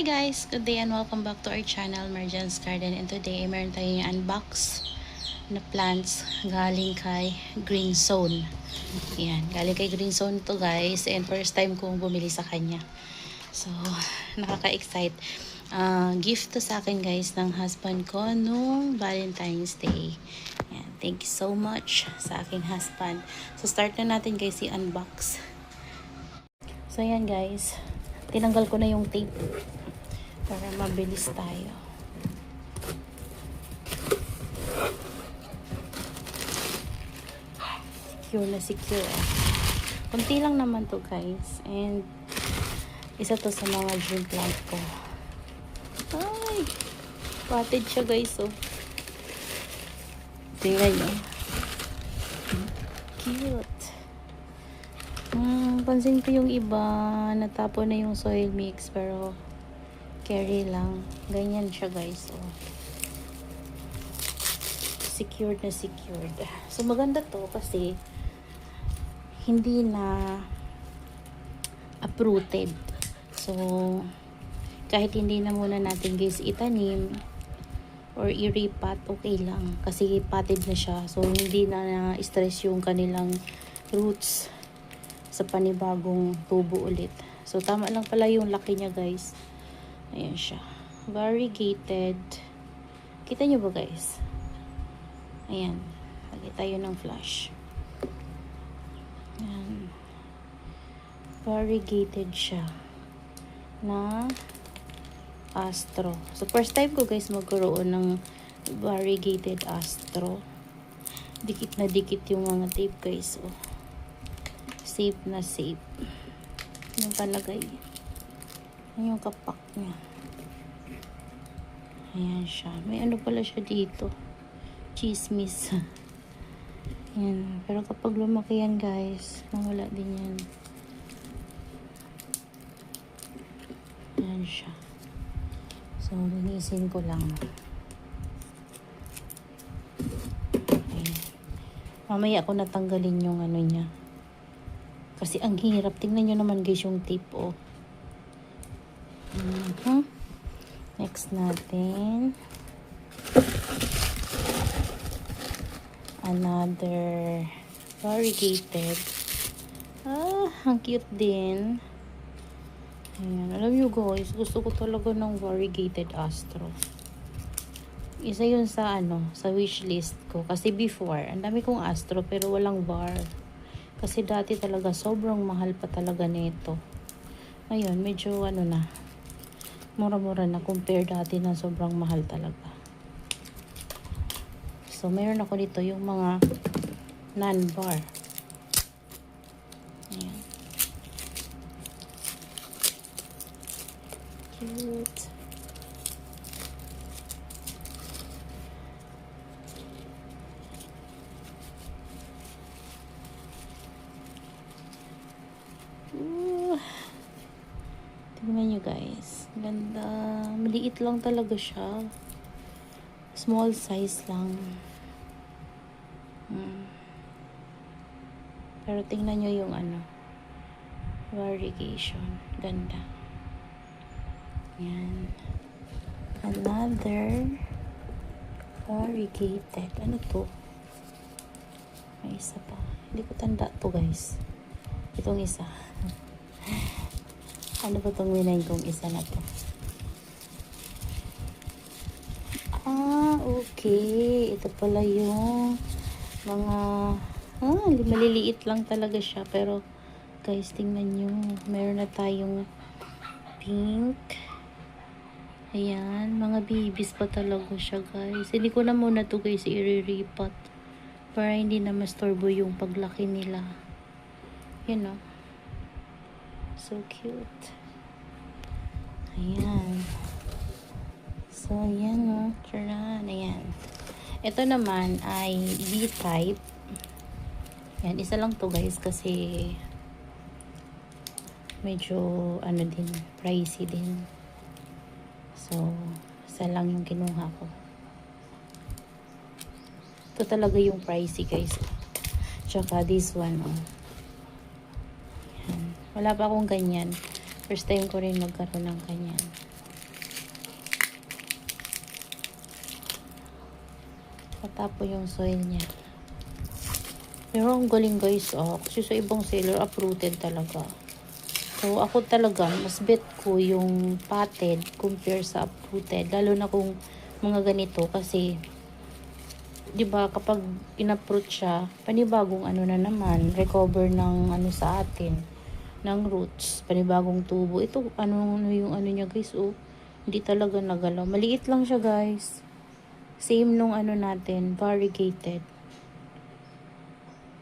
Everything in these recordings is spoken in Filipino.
Hi guys! Good day and welcome back to our channel, Marjan's Garden. And today, meron tayong unbox na plants galing kay Green Zone. Yan, galing kay Green Zone to guys. And first time kong bumili sa kanya. So, nakaka-excite. Gift to sa akin guys ng husband ko nung Valentine's Day. Yan, thank you so much sa aking husband. So, start na natin guys i-unbox. So, yan guys. Tinanggal ko na yung tape para mabilis tayo. Secure na secure. Kunti lang naman to guys. And isa to sa mga dream plant ko. Ay! Potted siya guys. Oh. Tingnan nyo. Cute. Pansin ko yung iba natapon na yung soil mix pero carry lang. Ganyan siya guys. Oh. Secured na secured. So maganda to kasi hindi na uprooted. So kahit hindi na muna natin guys itanim or i-repot, okay lang. Kasi potted na siya. So hindi na stress yung kanilang roots sa panibagong tubo ulit. So tama lang pala yung laki niya guys. Ayan siya. Variegated. Kita nyo ba guys? Ayan. Lagay tayo ng flash. Ayan. Variegated siya. Na astro. So first time ko guys magkaroon ng variegated astro. Dikit na dikit yung mga tape guys. Oh. Safe na safe. Yung palagay. Yung kapak niya. Ayan siya. May ano pala siya dito. Chismis. Ayan. Pero kapag lumaki yan guys, mawala din yan. Ayan siya. So, linisin ko lang. Ayan. Mamaya ako natanggalin yung ano niya. Kasi ang hirap. Tingnan nyo naman guys yung tape oh. Next natin another variegated. Ang cute din. Ayan. Alam nyo guys, gusto ko talaga ng variegated astro. Isa yun sa sa wishlist ko. Kasi before, ang dami kong astro pero walang var. Kasi dati talaga sobrang mahal pa talaga nito. Ngayon, medyo na mura-mura na compare dati na sobrang mahal talaga. So, mayroon ako dito yung mga non-bar. Ayan. Cute. Tingnan nyo guys. Ganda. Maliit lang talaga siya. Small size lang. Pero tingnan nyo yung variegation. Ganda. Yan. Another variegated. Ano to? May isa pa. Hindi ko tanda to guys. Itong isa. Ano ba itong winain kong isa na to? Okay. Ito pala yung mga maliliit lang talaga siya. Pero guys, tingnan nyo. Meron na tayong pink. Ayan. Mga babies pa talaga siya guys. Hindi ko na muna to guys i-repot. Para hindi na mastorbo yung paglaki nila. You know. So cute. Ayan. So, ayan o. Charan. Ayan. Ito naman ay B-type. Ayan. Isa lang to guys kasi medyo din. Pricey din. So, isa lang yung kinuha ko. Ito talaga yung pricey guys. Tsaka this one oh. Ayan. Wala pa akong ganyan. First time ko rin magkaroon ng ganyan. Matapo yung soil niya. Pero ang galing guys, kasi sa ibang seller, uprooted talaga. So, ako talaga, mas bet ko yung potted compare sa uprooted. Lalo na kung mga ganito kasi, di ba kapag in-uproot siya, panibagong ano na naman, recover ng ano sa atin, ng roots, panibagong tubo. Ito, ano yung ano niya guys, hindi talaga nagalaw. Maliit lang siya guys. Same nung ano natin, variegated.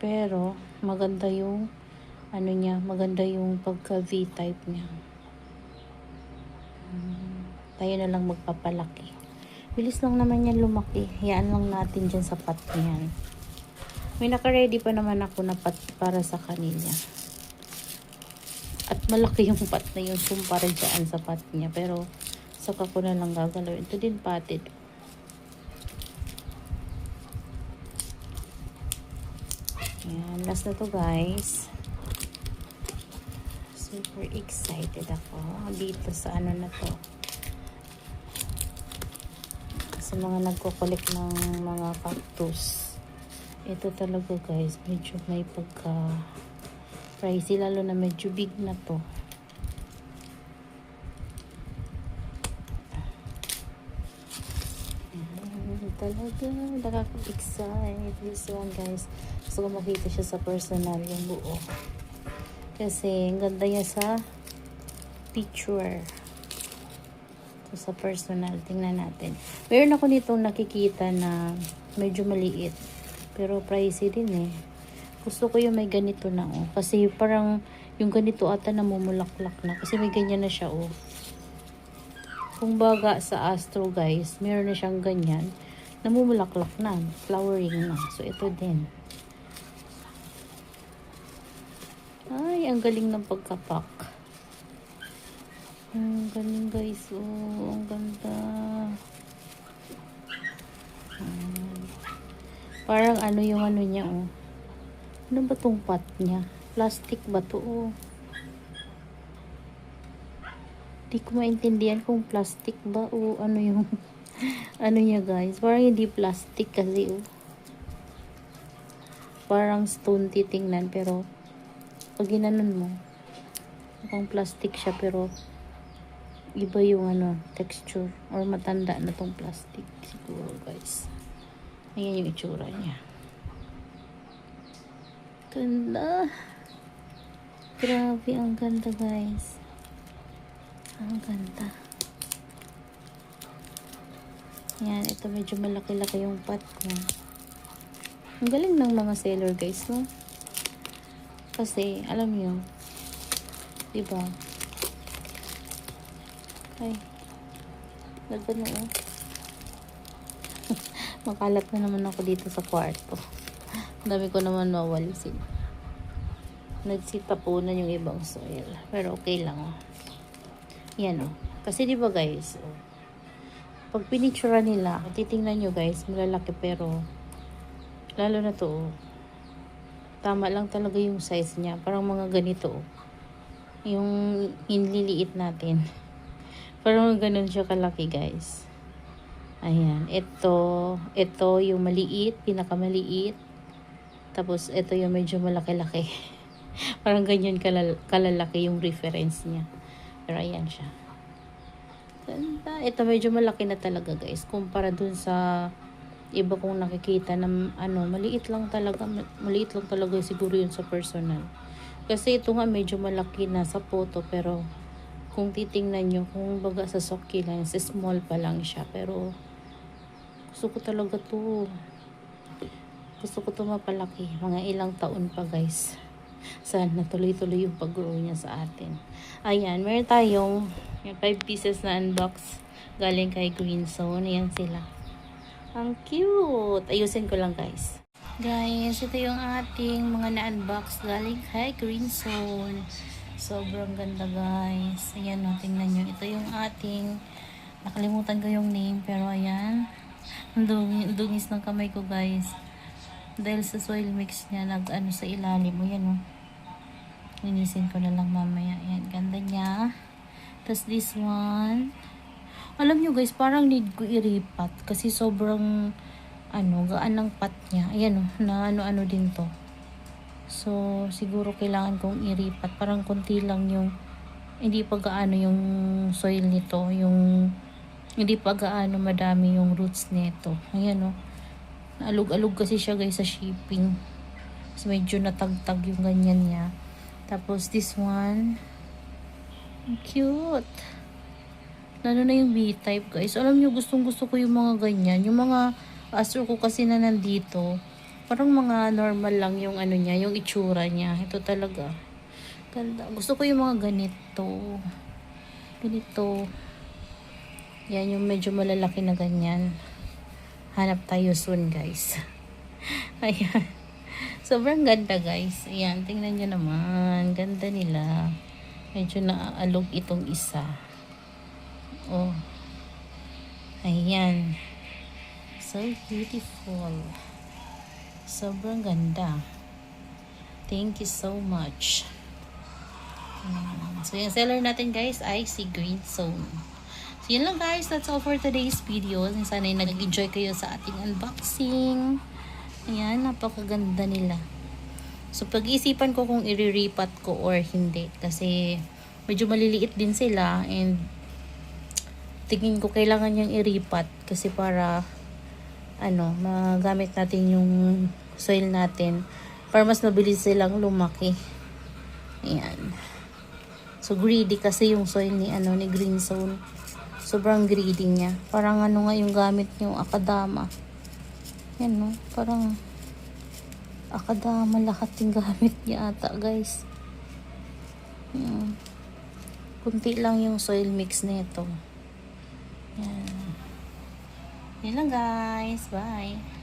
Pero, maganda yung ano niya, maganda yung pagka V-type niya. Tayo na lang magpapalaki. Bilis lang naman yan lumaki. Hayaan lang natin dyan sa pot niyan. May naka-ready pa naman ako na pot para sa kanila. At malaki yung pot na yun kumpara dyan sa pot niya. Pero, saka ko na lang gagalawin. Ito din potted. Ayan, last na to guys. Super excited ako dito sa ano na to. Sa mga nagko-collect ng mga cactus. Ito talaga guys, medyo may pagka pricey, lalo na medyo big na to. Talaga nakaka-excite this one guys. Gusto ko makita siya sa personal yung buo kasi ang ganda niya sa picture. So, sa personal tingnan natin. Meron ako nitong nakikita na medyo maliit pero pricey din eh. Gusto ko yung may ganito na kasi parang yung ganito ata namumulaklak na kasi may ganyan na siya kung baga sa Astro guys, meron na siyang ganyan namumulaklak na, flowering na. So, ito din. Ay, ang galing ng pagkapak. Ang galing guys. Ang ganda. Parang ano yung ano niya Ano ba tong pot niya? Plastic ba to Di ko maintindihan kung plastic ba o ano yung ano niya guys. Parang hindi plastic kasi parang stone titingnan pero pag ginanon mo mukhang plastic siya pero iba yung texture or matanda na tong plastic siguro guys. Ayan yung itsura niya. Ganda. Grabe ang ganda guys. Ang ganda. Yan, ito medyo malaki-laki yung pot ko. Ang galing ng mga seller guys, no? Kasi, alam nyo, diba? Ay, lagyan na Makalat na naman ako dito sa kwarto. Ang dami ko naman mawalisin. Nagsitapunan yung ibang soil. Pero okay lang, Yan, Kasi diba guys, pag pinictura nila, titingnan nyo guys, malalaki pero lalo na to, tama lang talaga yung size niya. Parang mga ganito, yung inliliit natin. Parang ganun siya kalaki guys. Ayan, ito yung maliit, pinakamaliit. Tapos ito yung medyo malaki-laki. Parang ganyan kalalaki yung reference niya. Pero ayan siya. Ganda. Ito medyo malaki na talaga guys. Kumpara dun sa iba kong nakikita na maliit lang talaga. Maliit lang talaga siguro yun sa personal. Kasi ito nga medyo malaki na sa photo. Pero kung titingnan nyo, kung baga sa succulents, small pa lang siya. Pero gusto ko talaga to. Gusto ko to mapalaki. Mga ilang taon pa guys. Sana tuloy-tuloy yung pag-grow niya sa atin. Ayan, meron tayong 5 pieces na unbox galing kay Green Zone. Ayan sila. Ang cute! Ayusin ko lang guys. Guys, ito yung ating mga na-unbox galing kay Green Zone. Sobrang ganda guys. Ayan tingnan nyo. Ito yung ating, nakalimutan ko yung name pero ayan. Ang dungis ng kamay ko guys. Dahil sa soil mix niya, sa ilalim mo, yan Linisin ko na lang mamaya. Yan, ganda niya. Tapos this one. Alam nyo guys, parang need ko iripat. Kasi sobrang gaan ng pot niya. Ayan oh, na ano-ano din to. So, siguro kailangan kong iripat. Parang konti lang yung, hindi pa gaano yung soil nito. Yung, hindi pa gaano madami yung roots nito. Ayan oh. Naalog-alog kasi siya guys sa shipping. So, medyo natagtag yung ganyan niya. Tapos, this one. Cute. Lalo na yung B-type guys. Alam nyo, gustong gusto ko yung mga ganyan. Yung mga astro ko kasi na nandito, parang mga normal lang yung ano niya, yung itsura niya. Ito talaga. Ganda. Gusto ko yung mga ganito. Ganito. Yan yung medyo malalaki na ganyan. Hanap tayo soon guys. Ayan. Sobrang ganda guys. Ayan, tingnan nyo naman. Ganda nila. Medyo naaalog itong isa. Oh. Ayan. So beautiful. Sobrang ganda. Thank you so much. So yung seller natin guys ay si Green Zone. So yun lang guys. That's all for today's video. Sana nag-enjoy kayo sa ating unboxing. Ayan. Napakaganda nila. So pag-iisipan ko kung iriripat ko or hindi. Kasi medyo maliliit din sila. And tingin ko kailangan niyang iripat. Kasi para magamit natin yung soil natin para mas mabilis silang lumaki. Ayan. So greedy kasi yung soil ni Green Zone. Sobrang greedy niya. Parang nga yung gamit yung akadama. Yan no, parang akadama lahat yung gamit niya ata guys. Ayan. Kunti lang yung soil mix nito. Yan. Yan lang guys. Bye.